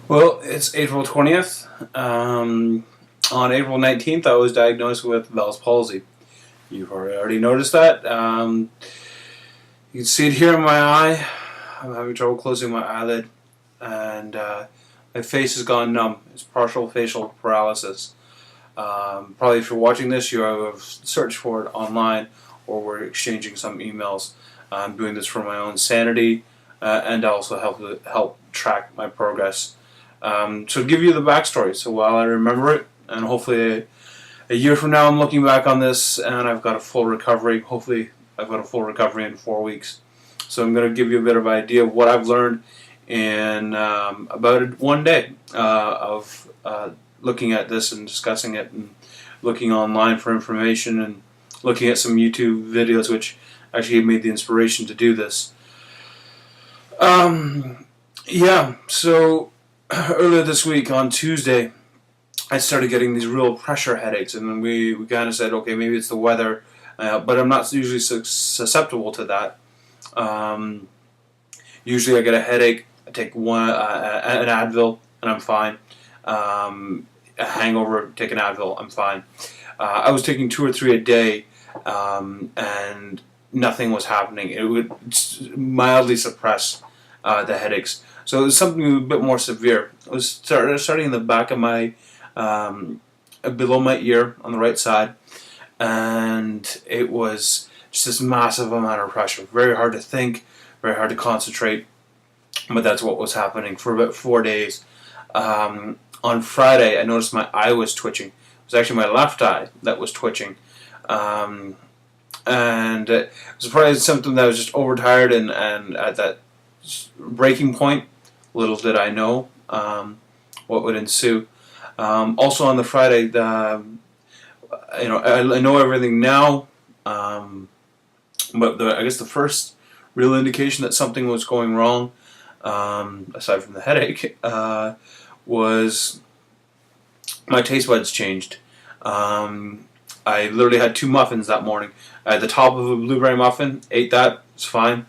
Well, it's April 20th. On April 19th, I was diagnosed with Bell's palsy. You've already noticed that. You can see it here in my eye. I'm having trouble closing my eyelid, and my face has gone numb. It's partial facial paralysis. Probably if you're watching this, you have searched for it online, or we're exchanging some emails. I'm doing this for my own sanity and also help track my progress. So to give you the backstory, so while I remember it, and hopefully a year from now I'm looking back on this and I've got a full recovery. Hopefully I've got a full recovery in 4 weeks. So I'm going to give you a bit of idea of what I've learned in about one day of looking at this and discussing it and looking online for information and looking at some YouTube videos which actually gave me the inspiration to do this. Yeah, so earlier this week on Tuesday, I started getting these real pressure headaches, and then we kind of said, okay, maybe it's the weather, but I'm not usually susceptible to that. Usually I get a headache, I take an Advil, and I'm fine. A hangover, take an Advil, I'm fine. I was taking 2 or 3 a day, and nothing was happening. It would mildly suppress the headaches. So it was something a bit more severe. It was starting in the back of my, below my ear on the right side, and it was just this massive amount of pressure. Very hard to think, very hard to concentrate, but that's what was happening for about 4 days. On Friday, I noticed my eye was twitching. It was actually my left eye that was twitching. And it was probably something that I was just overtired and at that breaking point, little did I know what would ensue. Also on the Friday, I know everything now, but I guess the first real indication that something was going wrong, aside from the headache, was my taste buds changed. I literally had 2 muffins that morning. I had the top of a blueberry muffin, ate that, it's fine.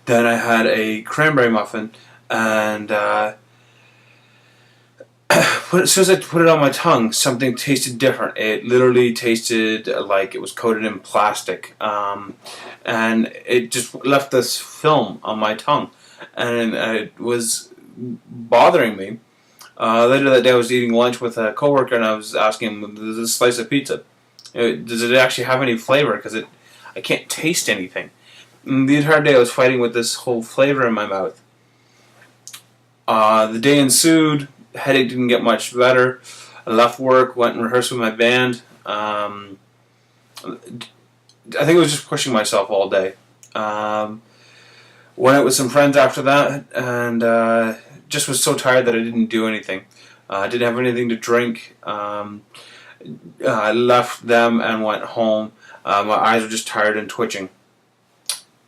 Then I had a cranberry muffin, and as soon as I put it on my tongue, something tasted different. It literally tasted like it was coated in plastic, and it just left this film on my tongue, and it was bothering me. Later that day I was eating lunch with a coworker, and I was asking him, "Does this slice of pizza, does it actually have any flavor? Because I can't taste anything." And the entire day I was fighting with this whole flavor in my mouth. The day ensued. Headache didn't get much better. I left work, went and rehearsed with my band. I think I was just pushing myself all day. Went out with some friends after that, and just was so tired that I didn't do anything. I didn't have anything to drink. I left them and went home. My eyes were just tired and twitching.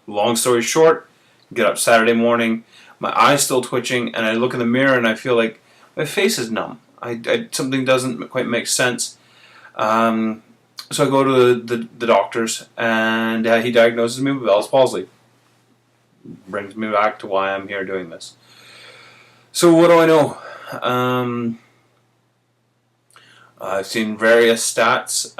Long story short, get up Saturday morning, my eye's still twitching, and I look in the mirror and I feel like my face is numb. Something doesn't quite make sense. So I go to the doctors, and he diagnoses me with Bell's palsy. Brings me back to why I'm here doing this. So what do I know? I've seen various stats.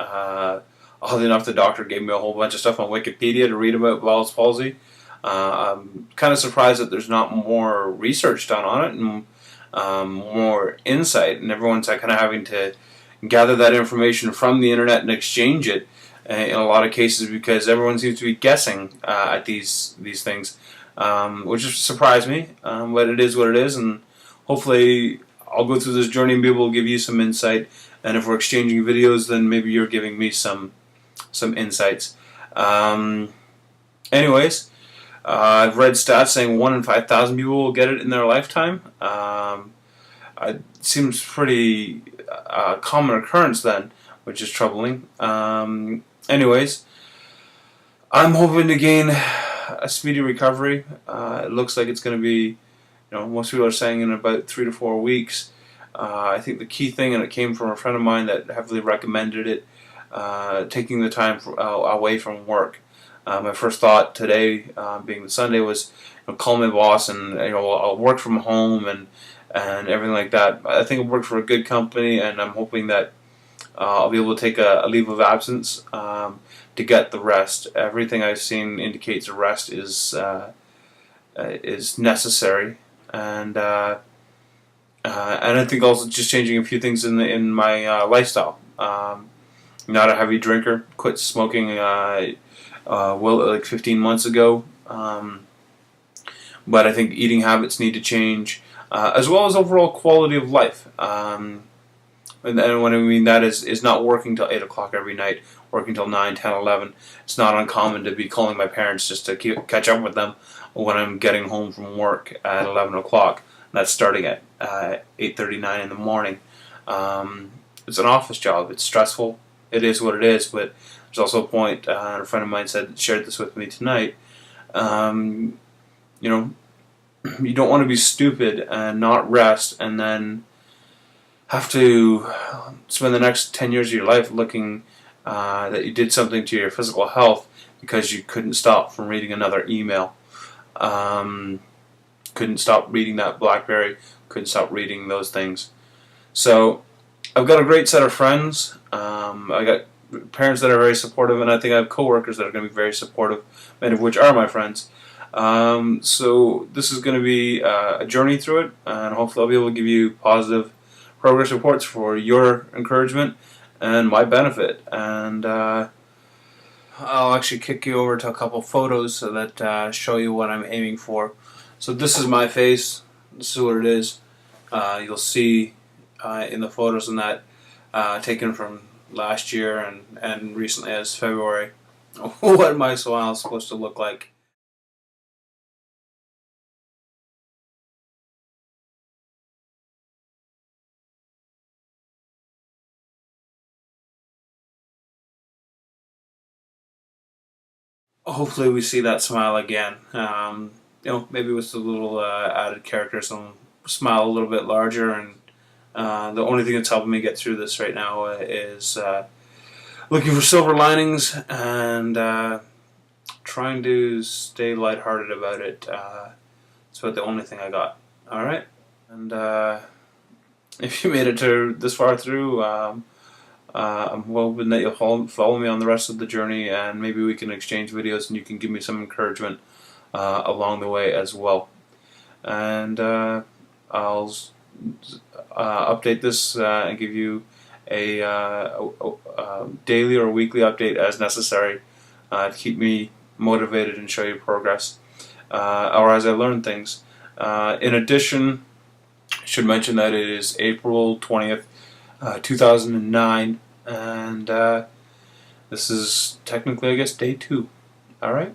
Oddly enough, the doctor gave me a whole bunch of stuff on Wikipedia to read about Bell's palsy. I'm kind of surprised that there's not more research done on it and more insight, and everyone's kind of having to gather that information from the internet and exchange it in a lot of cases, because everyone seems to be guessing at these things, which has surprised me, but it is what it is, and hopefully I'll go through this journey and be able to give you some insight, and if we're exchanging videos, then maybe you're giving me some insights. Anyways, I've read stats saying 1 in 5,000 people will get it in their lifetime. It seems pretty common occurrence then, which is troubling. Anyways, I'm hoping to gain a speedy recovery. It looks like it's going to be, most people are saying in about 3 to 4 weeks. I think the key thing, and it came from a friend of mine that heavily recommended it, taking the time away from work. My first thought today, being the Sunday, was call my boss and I'll work from home and everything like that. I think I work for a good company, and I'm hoping that I'll be able to take a leave of absence to get the rest. Everything I've seen indicates a rest is necessary, and I think also just changing a few things in my lifestyle. Not a heavy drinker. Quit smoking like 15 months ago. But I think eating habits need to change, as well as overall quality of life. And what I mean that is not working till 8 o'clock every night, working till 9, 10, 11. It's not uncommon to be calling my parents just to catch up with them when I'm getting home from work at 11 o'clock. That's starting at 8:39 in the morning. It's an office job. It's stressful. It is what it is. But there's also a point. A friend of mine shared this with me tonight. You know, you don't want to be stupid and not rest, and then have to spend the next 10 years of your life looking that you did something to your physical health because you couldn't stop from reading another email. Couldn't stop reading that BlackBerry, couldn't stop reading those things. So I've got a great set of friends. I got parents that are very supportive, and I think I have coworkers that are going to be very supportive, many of which are my friends. So this is going to be a journey through it, and hopefully I'll be able to give you positive progress reports for your encouragement and my benefit. And I'll actually kick you over to a couple photos so that show you what I'm aiming for. So this is my face. This is what it is. You'll see in the photos in that taken from last year and recently as February what my smile is supposed to look like. Hopefully we see that smile again. Maybe with a little added character, some smile a little bit larger. And the only thing that's helping me get through this right now is looking for silver linings and trying to stay lighthearted about it. It's about the only thing I got. All right, and if you made it to this far through. I'm hoping that you'll follow me on the rest of the journey, and maybe we can exchange videos and you can give me some encouragement along the way as well. And I'll update this and give you a daily or weekly update as necessary to keep me motivated and show you progress, or as I learn things. In addition, I should mention that it is April 20th. 2009, and this is technically, I guess, day 2. All right.